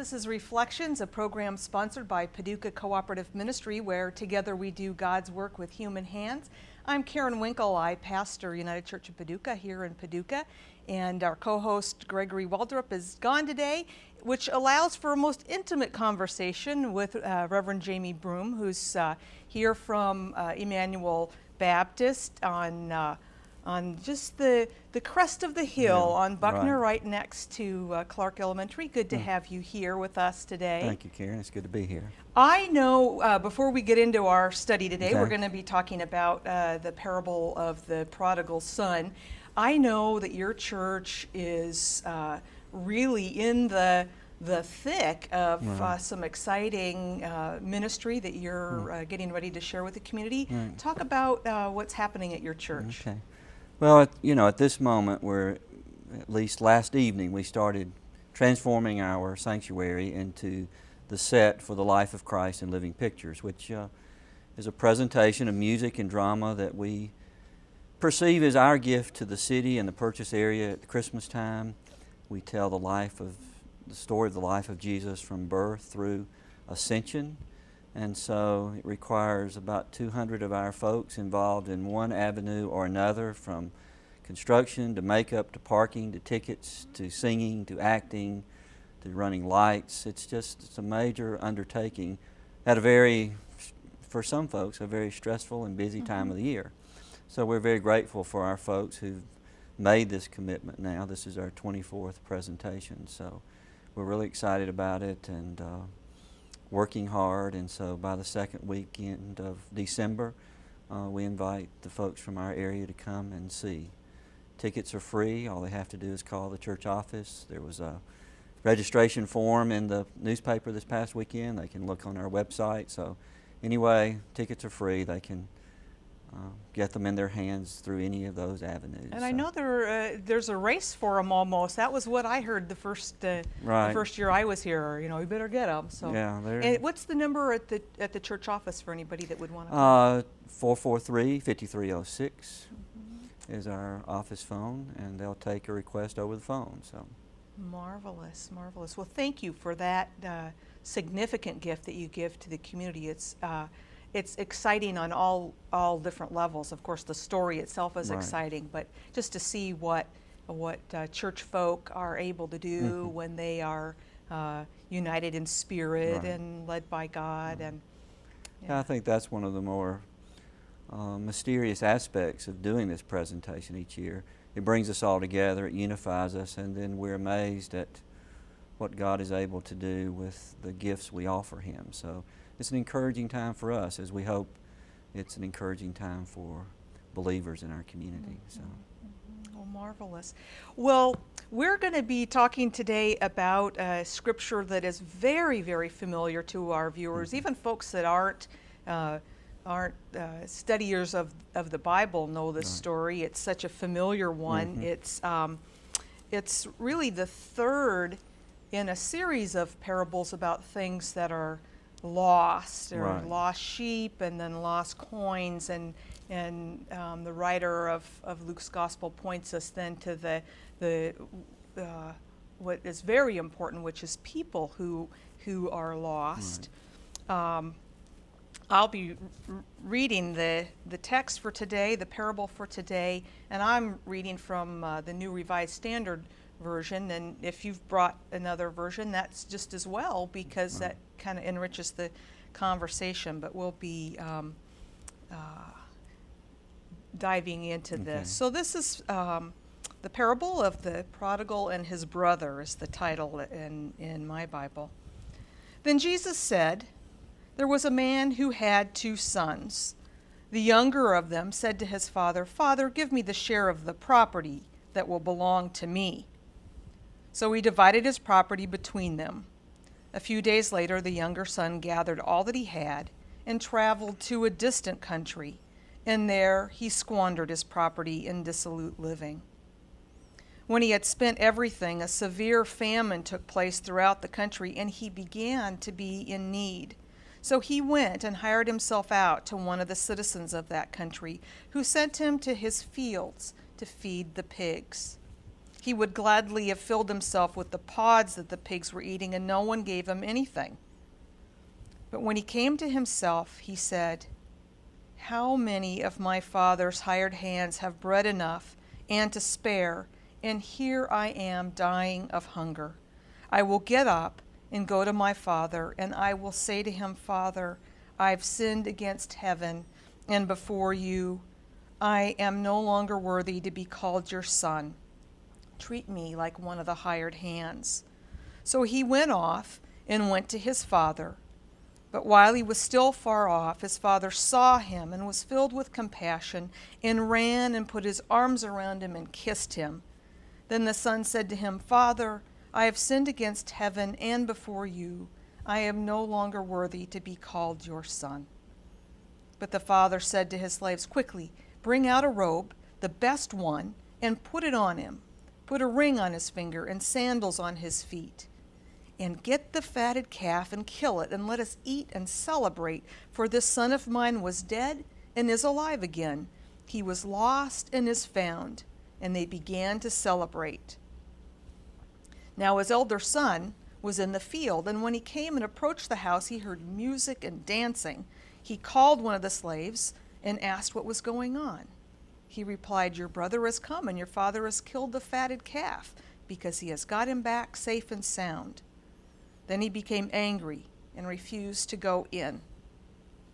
This is Reflections, a program sponsored by Paducah Cooperative Ministry, where together we do God's work with human hands. I'm Karen Winkel. I pastor United Church of Paducah here in Paducah, and our co-host Gregory Waldrop is gone today, which allows for a most intimate conversation with Reverend Jamie Broome, who's here from Emmanuel Baptist on just the crest of the hill on Buckner, right next to Clark Elementary. Good to have you here with us today. Thank you, Karen. It's good to be here. I know, before we get into our study today, we're going to be talking about the parable of the Prodigal Son. I know that your church is really in the thick of some exciting ministry that you're getting ready to share with the community. Talk about what's happening at your church. Okay. Well, at this moment, at least last evening, we started transforming our sanctuary into the set for the Life of Christ in Living Pictures, which is a presentation of music and drama that we perceive as our gift to the city and the Purchase area at Christmas time. We tell the story of the life of Jesus from birth through ascension. And so it requires about 200 of our folks involved in one avenue or another, from construction to makeup to parking to tickets to singing to acting to running lights. It's a major undertaking at for some folks, a very stressful and busy time of the year. So we're very grateful for our folks who've made this commitment now. This is our 24th presentation, so we're really excited about it and working hard, and so by the second weekend of December, we invite the folks from our area to come and see. Tickets are free. All they have to do is call the church office. There was a registration form in the newspaper this past weekend. They can look on our website. So anyway, tickets are free. They can get them in their hands through any of those avenues. And I know there's a race for them almost. That was what I heard the first year I was here. You better get them. So yeah. And what's the number at the church office for anybody that would want to? 443-5306 is our office phone, and they'll take a request over the phone. So marvelous. Well, thank you for that significant gift that you give to the community. It's exciting on all different levels. Of course, the story itself is exciting, but just to see what church folk are able to do when they are united in spirit and led by God. And I think that's one of the more mysterious aspects of doing this presentation each year. It brings us all together, it unifies us, and then we're amazed at what God is able to do with the gifts we offer Him. So it's an encouraging time for us, as we hope it's an encouraging time for believers in our community. So. Oh, marvelous. Well, we're going to be talking today about scripture that is very, very familiar to our viewers. Even folks that aren't studiers of the Bible know this story. It's such a familiar one. It's really the third in a series of parables about things that are lost, or lost sheep, and then lost coins, and the writer of Luke's gospel points us then to the what is very important, which is people who are lost. I'll be reading the text for today, the parable for today, and I'm reading from the New Revised Standard Version, and if you've brought another version, that's just as well, because that kind of enriches the conversation. But we'll be diving into this. So this is the parable of the prodigal and his brother is the title in my Bible. Then Jesus said, "There was a man who had 2 sons. The younger of them said to his father, 'Father, give me the share of the property that will belong to me.' So he divided his property between them. A few days later, the younger son gathered all that he had and traveled to a distant country, and there he squandered his property in dissolute living. When he had spent everything, a severe famine took place throughout the country, and he began to be in need. So he went and hired himself out to one of the citizens of that country, who sent him to his fields to feed the pigs. He would gladly have filled himself with the pods that the pigs were eating, and no one gave him anything. But when he came to himself, he said, "How many of my father's hired hands have bread enough and to spare, and here I am dying of hunger? I will get up and go to my father, and I will say to him, 'Father, I've sinned against heaven and before you. I am no longer worthy to be called your son. Treat me like one of the hired hands.' So he went off and went to his father. But while he was still far off, his father saw him and was filled with compassion and ran and put his arms around him and kissed him. Then the son said to him, 'Father, I have sinned against heaven and before you. I am no longer worthy to be called your son.' But the father said to his slaves, 'Quickly, bring out a robe, the best one, and put it on him. Put a ring on his finger and sandals on his feet. And get the fatted calf and kill it, and let us eat and celebrate. For this son of mine was dead and is alive again. He was lost and is found.' And they began to celebrate. Now his elder son was in the field, and when he came and approached the house, he heard music and dancing. He called one of the slaves and asked what was going on. He replied, 'Your brother has come, and your father has killed the fatted calf, because he has got him back safe and sound.' Then he became angry and refused to go in.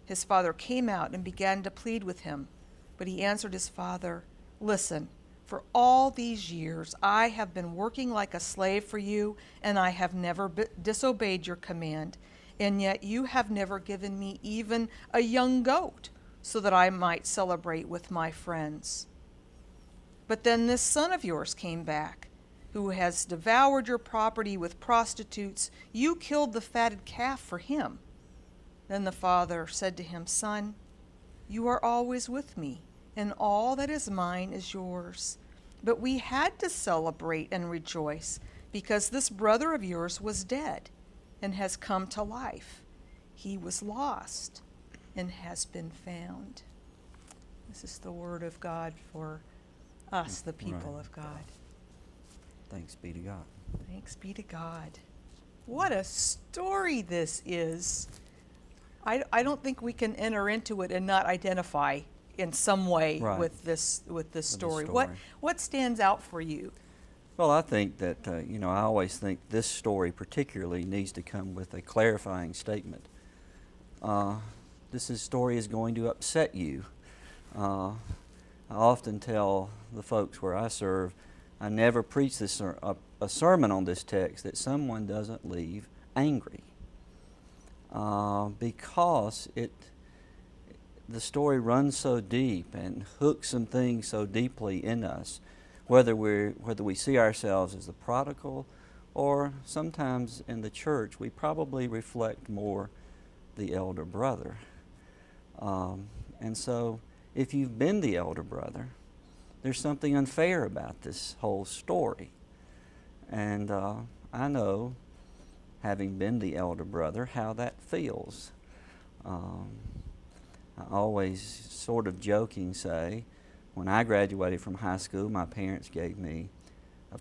His father came out and began to plead with him. But he answered his father, 'Listen, for all these years I have been working like a slave for you, and I have never disobeyed your command. And yet you have never given me even a young goat, so that I might celebrate with my friends. But then this son of yours came back, who has devoured your property with prostitutes. You killed the fatted calf for him.' Then the father said to him, 'Son, you are always with me, and all that is mine is yours. But we had to celebrate and rejoice, because this brother of yours was dead and has come to life. He was lost and has been found.'" This is the word of God for us, the people Right. of God. Thanks be to God. Thanks be to God. What a story this is. I don't think we can enter into it and not identify in some way Right. with this story. story. What stands out for you? Well, I think that, I always think this story particularly needs to come with a clarifying statement. This story is going to upset you. I often tell the folks where I serve, I never preach a sermon on this text that someone doesn't leave angry. Because the story runs so deep and hooks some things so deeply in us, whether we see ourselves as the prodigal, or sometimes in the church we probably reflect more the elder brother. And so if you've been the elder brother, there's something unfair about this whole story. And I know, having been the elder brother, how that feels. I always sort of joking say, when I graduated from high school, my parents gave me a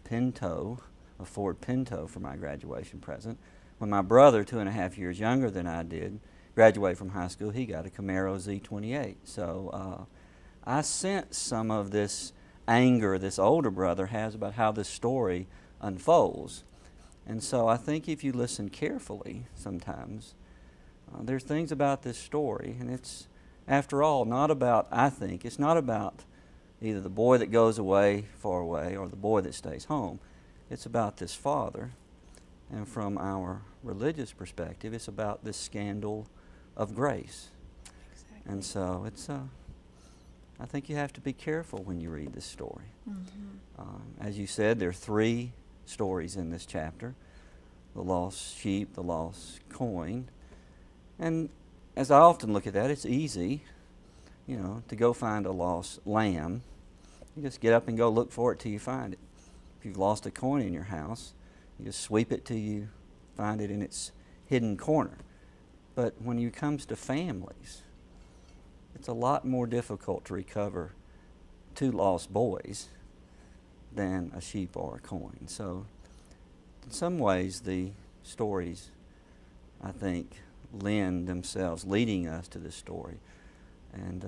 Ford Pinto for my graduation present. When my brother, 2.5 years younger than I did, graduated from high school, he got a Camaro Z28. So I sense some of this anger this older brother has about how this story unfolds. And so I think if you listen carefully sometimes, there's things about this story, and it's, after all, it's not about either the boy that goes away, far away, or the boy that stays home. It's about this father. And from our religious perspective, it's about this scandal of grace. Exactly. And so it's I think you have to be careful when you read this story. Mm-hmm. As you said, there are 3 stories in this chapter: the lost sheep, the lost coin. And as I often look at that, it's easy, to go find a lost lamb. You just get up and go look for it till you find it. If you've lost a coin in your house, you just sweep it till you find it in its hidden corner. But when it comes to families, it's a lot more difficult to recover 2 lost boys than a sheep or a coin. So in some ways the stories, I think, lend themselves, leading us to this story. And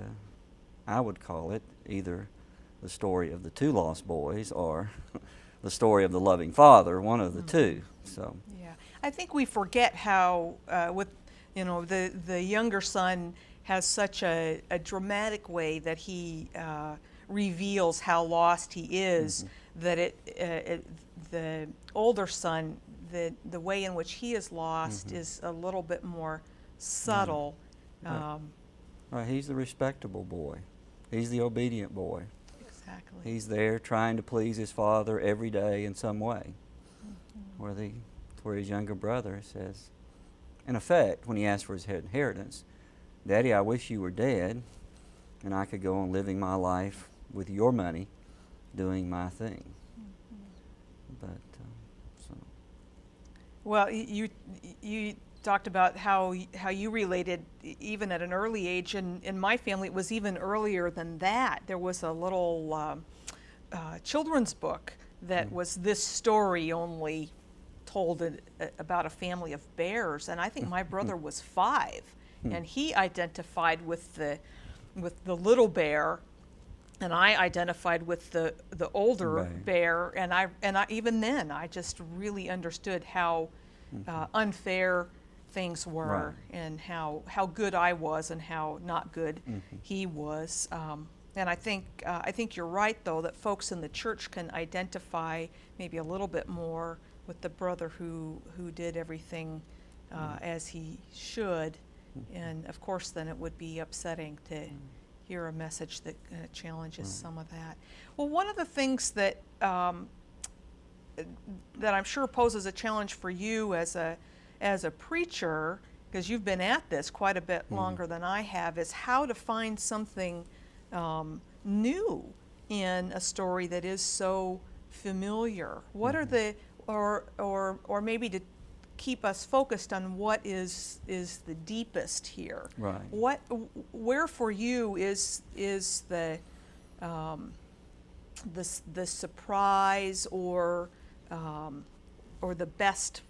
I would call it either the story of the two lost boys or the story of the loving father, one of the two. So yeah, I think we forget how with the younger son has such a dramatic way that he reveals how lost he is, that the older son, the way in which he is lost is a little bit more subtle. Right, he's the respectable boy. He's the obedient boy. Exactly. He's there trying to please his father every day in some way. Where his younger brother says, in effect, when he asks for his inheritance, Daddy, I wish you were dead and I could go on living my life with your money, doing my thing. But well, you talked about how you related even at an early age, and in my family it was even earlier than that. There was a little children's book that was this story only told about a family of bears, and I think my brother was 5, and he identified with the little bear, and I identified with the older bear, and I even then I just really understood how unfair things were, and how good I was and how not good he was. And I think you're right, though, that folks in the church can identify maybe a little bit more with the brother who did everything as he should, and of course then it would be upsetting to hear a message that challenges some of that. Well, one of the things that that I'm sure poses a challenge for you as a preacher, because you've been at this quite a bit longer than I have, is how to find something new in a story that is so familiar. What are the or maybe to keep us focused on what is the deepest here. Right. Where for you is the surprise or the best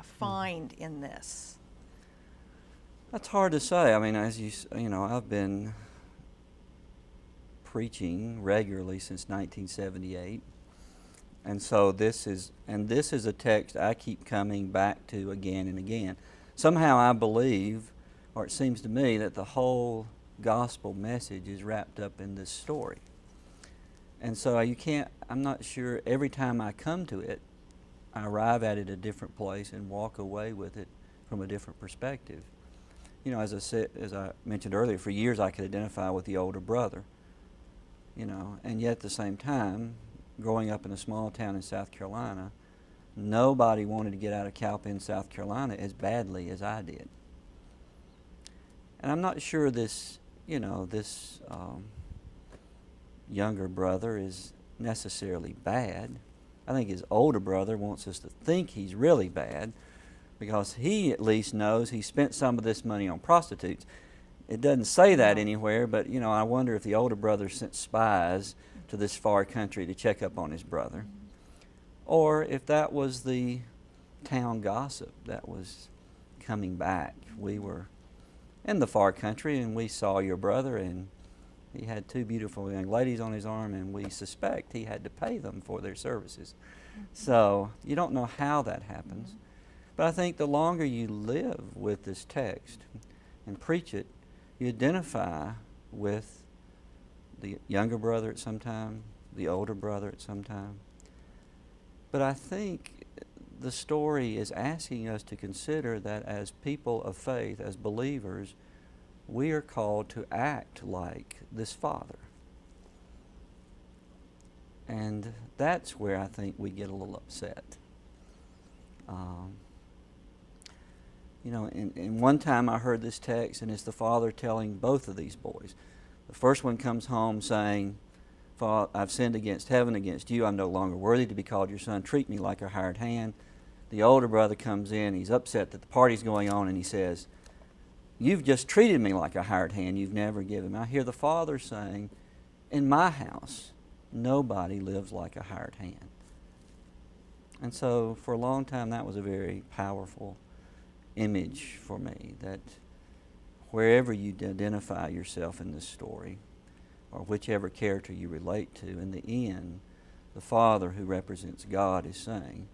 find in this? That's hard to say. I mean, as you know, I've been preaching regularly since 1978. And so this is a text I keep coming back to again and again. Somehow I believe, or it seems to me, that the whole gospel message is wrapped up in this story. And so I'm not sure, every time I come to it, I arrive at it a different place and walk away with it from a different perspective. You know, as I mentioned earlier, for years I could identify with the older brother, and yet at the same time, growing up in a small town in South Carolina, nobody wanted to get out of Cowpen, South Carolina as badly as I did. And I'm not sure this younger brother is necessarily bad. I think his older brother wants us to think he's really bad, because he at least knows he spent some of this money on prostitutes. It doesn't say that anywhere, but I wonder if the older brother sent spies to this far country to check up on his brother, or if that was the town gossip that was coming back. We were in the far country and we saw your brother, and he had 2 beautiful young ladies on his arm, and we suspect he had to pay them for their services. So you don't know how that happens, but I think the longer you live with this text and preach it, you identify with the younger brother at some time, the older brother at some time. But I think the story is asking us to consider that as people of faith, as believers, we are called to act like this father. And that's where I think we get a little upset. And one time I heard this text, and it's the father telling both of these boys. The first one comes home saying, I've sinned against heaven, against you. I'm no longer worthy to be called your son. Treat me like a hired hand. The older brother comes in. He's upset that the party's going on, and he says, you've just treated me like a hired hand. You've never given me. I hear the father saying, in my house, nobody lives like a hired hand. And so for a long time that was a very powerful image for me, that wherever you identify yourself in this story, or whichever character you relate to, in the end, the Father who represents God is saying,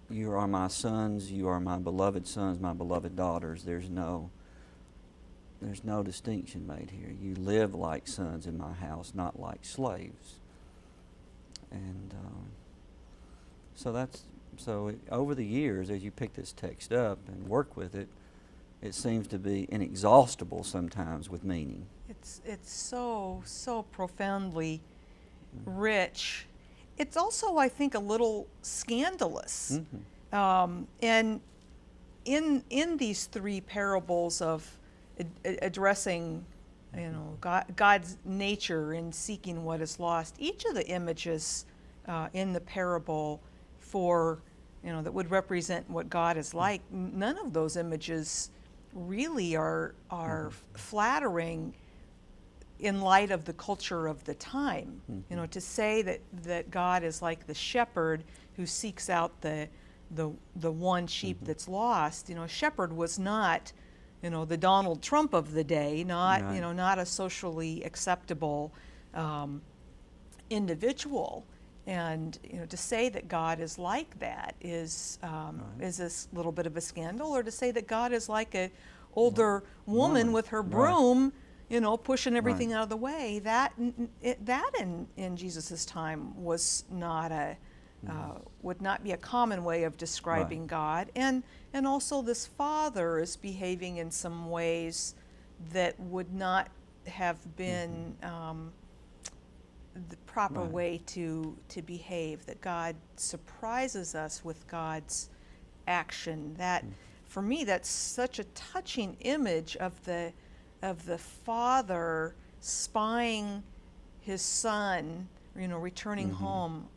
you are my sons, you are my beloved sons, my beloved daughters. There's no distinction made here. You live like sons in my house, not like slaves. And over the years, as you pick this text up and work with it, it seems to be inexhaustible sometimes with meaning. It's so profoundly rich. It's also, I think, a little scandalous. And in these three parables of addressing, God's nature in seeking what is lost, each of the images in the parable that would represent what God is like, none of those images really are flattering in light of the culture of the time. To say that God is like the shepherd who seeks out the one sheep that's lost. A shepherd was not, the Donald Trump of the day, not Right. Not a socially acceptable individual. And to say that God is like that is a little bit of a scandal, or to say that God is like an older woman with her broom, pushing everything out of the way. That in Jesus' time was not would not be a common way of describing God. And also this father is behaving in some ways that would not have been the proper way to behave. That God surprises us with God's action. That for me, that's such a touching image of the father spying his son, returning home,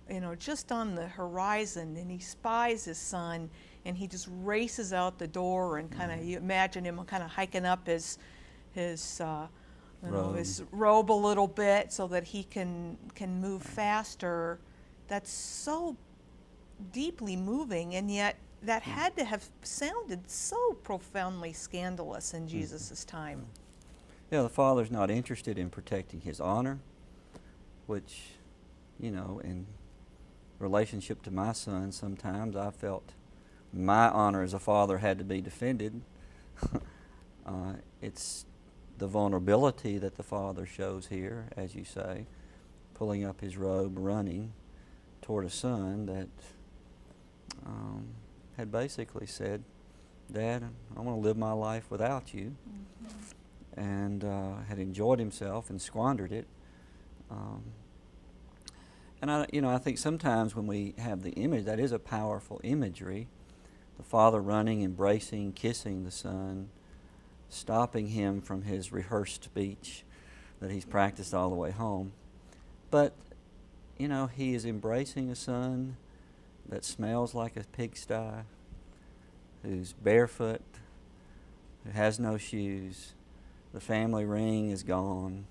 just on the horizon, and he spies his son, and he just races out the door, and kind of, you imagine him kind of hiking up his robe a little bit so that he can move faster. That's so deeply moving, and yet that had to have sounded so profoundly scandalous in Jesus' time. Yeah, the father's not interested in protecting his honor, which, in relationship to my son, sometimes I felt my honor as a father had to be defended. It's the vulnerability that the father shows here, as you say, pulling up his robe, running toward a son that had basically said, Dad, I want to live my life without you, and had enjoyed himself and squandered it. And I think sometimes when we have the image, that is a powerful imagery. The father running, embracing, kissing the son, stopping him from his rehearsed speech that he's practiced all the way home. But, he is embracing a son that smells like a pigsty, who's barefoot, who has no shoes. The family ring is gone.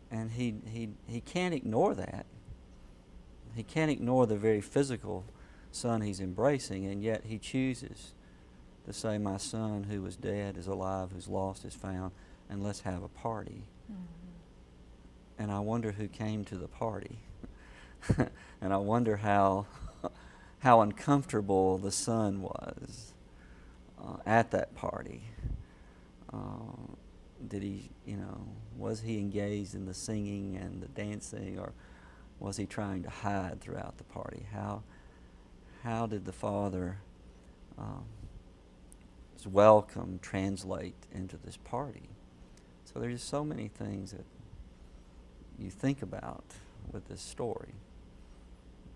And he can't ignore that. He can't ignore the very physical son he's embracing, and yet he chooses to say, my son who was dead is alive, who's lost is found, and let's have a party. And I wonder who came to the party. And I wonder how uncomfortable the son was at that party. Did he, was he engaged in the singing and the dancing, or was he trying to hide throughout the party? How did the father's welcome translate into this party? So there's just so many things that you think about with this story.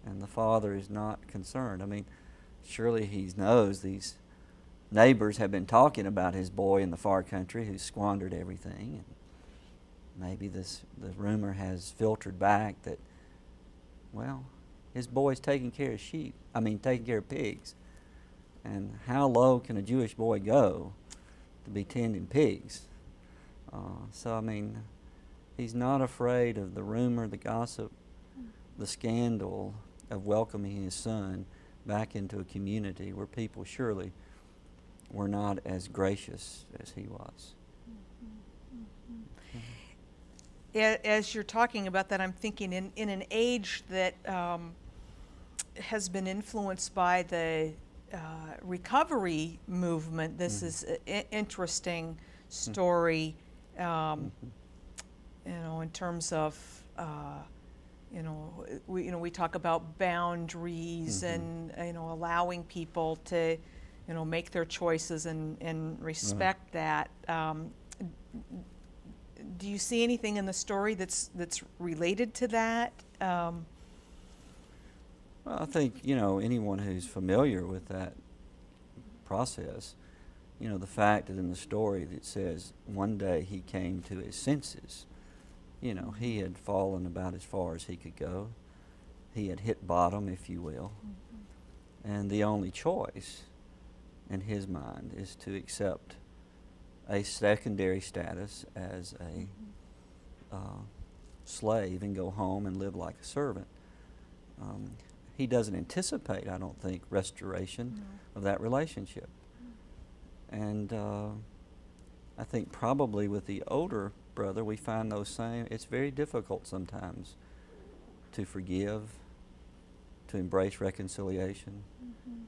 And the father is not concerned. I mean, surely he knows these neighbors have been talking about his boy in the far country who squandered everything. And maybe the rumor has filtered back that, his boy's taking care of pigs. And how low can a Jewish boy go to be tending pigs? He's not afraid of the rumor, the gossip, the scandal of welcoming his son back into a community where people surely were not as gracious as he was. As you're talking about that, I'm thinking in an age that has been influenced by the recovery movement. This is an interesting story, in terms of, we talk about boundaries and, allowing people to, make their choices and respect that. Do you see anything in the story that's related to that? Well, I think, anyone who's familiar with that process, the fact that in the story that says one day he came to his senses. He had fallen about as far as he could go. He had hit bottom, if you will. And the only choice in his mind is to accept a secondary status as a slave and go home and live like a servant. He doesn't anticipate, I don't think, restoration of that relationship. And I think probably with the older brother, we find those same, it's very difficult sometimes to forgive, to embrace reconciliation,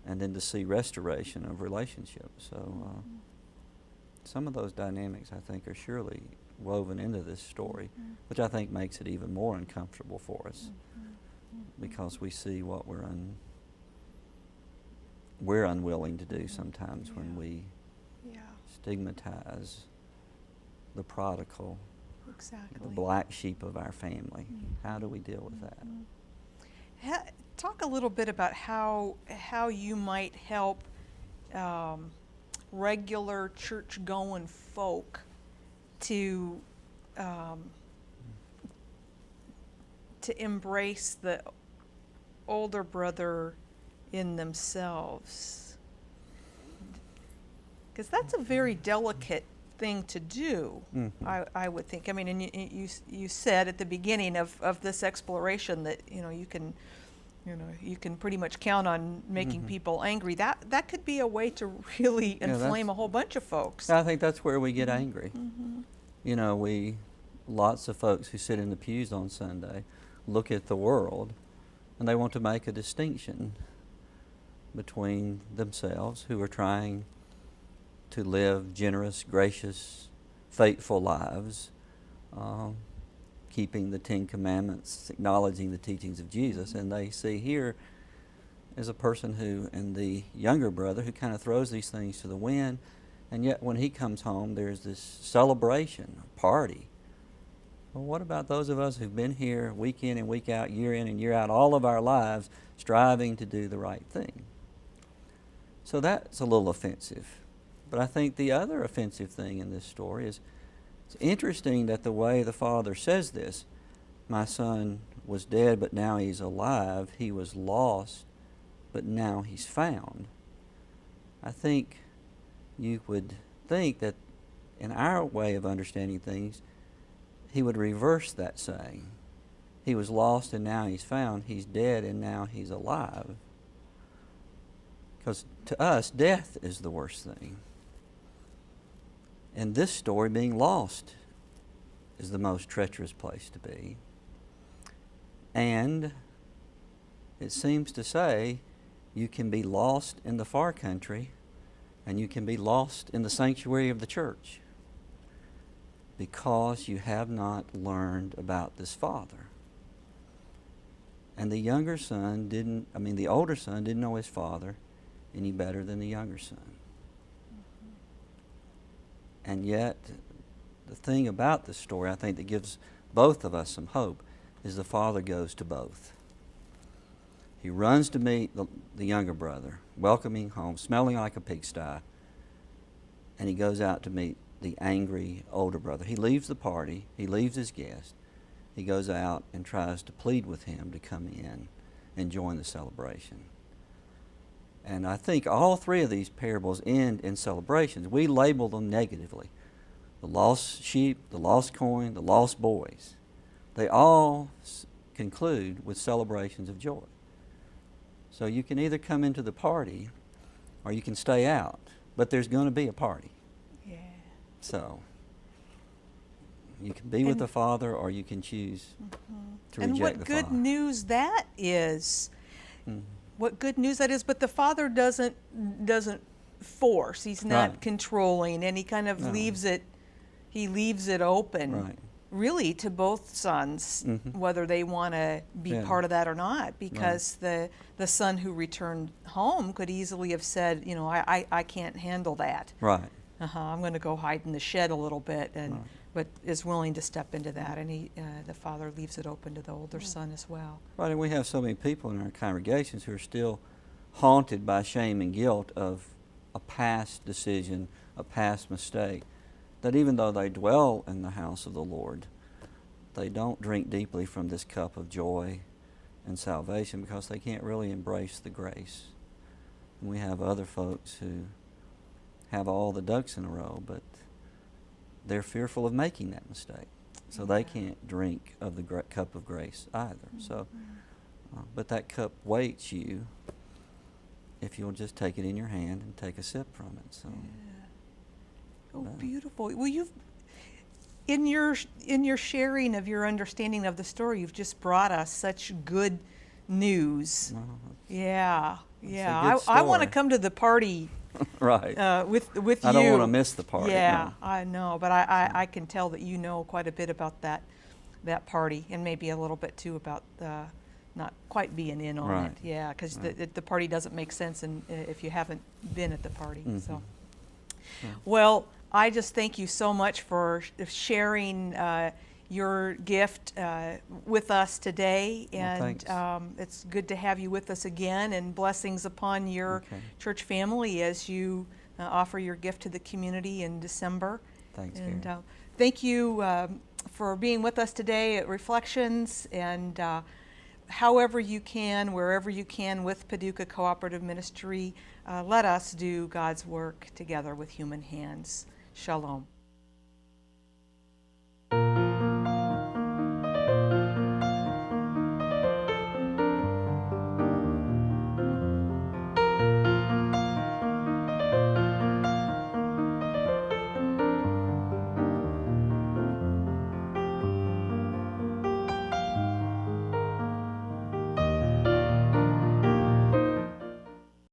and then to see restoration of relationships. So some of those dynamics, I think, are surely woven into this story, which I think makes it even more uncomfortable for us, because we see what we're unwilling to do sometimes when we stigmatize the prodigal, the black sheep of our family. How do we deal with that? Talk a little bit about how you might help regular church-going folk to embrace the older brother in themselves, because that's a very delicate thing to do. I would think. I mean, and you said at the beginning of this exploration that you can pretty much count on making people angry. That could be a way to really inflame a whole bunch of folks. I think that's where we get angry. Lots of folks who sit in the pews on Sunday look at the world and they want to make a distinction between themselves, who are trying to live generous, gracious, faithful lives, keeping the 10 Commandments, acknowledging the teachings of Jesus, and they see here as a person who, and the younger brother, who kind of throws these things to the wind, and yet when he comes home, there's this celebration, party. Well, what about those of us who've been here week in and week out, year in and year out, all of our lives, striving to do the right thing? So that's a little offensive. But I think the other offensive thing in this story is, it's interesting that the way the father says this, my son was dead, but now he's alive. He was lost, but now he's found. I think you would think that in our way of understanding things, he would reverse that saying. He was lost and now he's found. He's dead and now he's alive. Because to us, death is the worst thing. In this story, being lost is the most treacherous place to be. And it seems to say you can be lost in the far country and you can be lost in the sanctuary of the church because you have not learned about this father. And the older son didn't know his father any better than the younger son. And yet, the thing about this story, I think, that gives both of us some hope is the father goes to both. He runs to meet the younger brother, welcoming home, smelling like a pigsty, and he goes out to meet the angry older brother. He leaves the party, he leaves his guest, he goes out and tries to plead with him to come in and join the celebration. And I think all three of these parables end in celebrations. We label them negatively. the lost sheep, the lost coin, the lost boys. They all conclude with celebrations of joy. So you can either come into the party or you can stay out, but there's going to be a party. Yeah. So you can be with the Father or you can choose to And reject what the good Father. news that is. Mhm. What good news that is, but the Father doesn't force. He's not Right. controlling, and he kind of No. leaves it open. Right. Really, to both sons, whether they want to be Yeah. part of that or not, because the son who returned home could easily have said, I can't handle that. Right. I'm going to go hide in the shed a little bit, Right. but is willing to step into that, and the father leaves it open to the older son as well. Right, and we have so many people in our congregations who are still haunted by shame and guilt of a past decision, a past mistake, that even though they dwell in the house of the Lord, they don't drink deeply from this cup of joy and salvation because they can't really embrace the grace. And we have other folks who have all the ducks in a row, but they're fearful of making that mistake. So they can't drink of the cup of grace either. So, but that cup waits you if you'll just take it in your hand and take a sip from it. So. Oh, beautiful. Well, you've in your sharing of your understanding of the story, you've just brought us such good news. Well, Yeah. a Yeah. good I want to story. come to the party right. with you. I don't want to miss the party. Yeah, no. I know, but I can tell that you know quite a bit about that party, and maybe a little bit too about not quite being in on Right. it. Yeah, because Right. the party doesn't make sense if you haven't been at the party. Mhm. So, Yeah. well, I just thank you so much for sharing your gift with us today, Well, and thanks. it's good to have you with us again, and blessings upon your Okay. church family as you offer your gift to the community in December. Thanks, And Karen. thank you for being with us today at Reflections, and however you can, wherever you can with Paducah Cooperative Ministry, let us do God's work together with human hands. Shalom.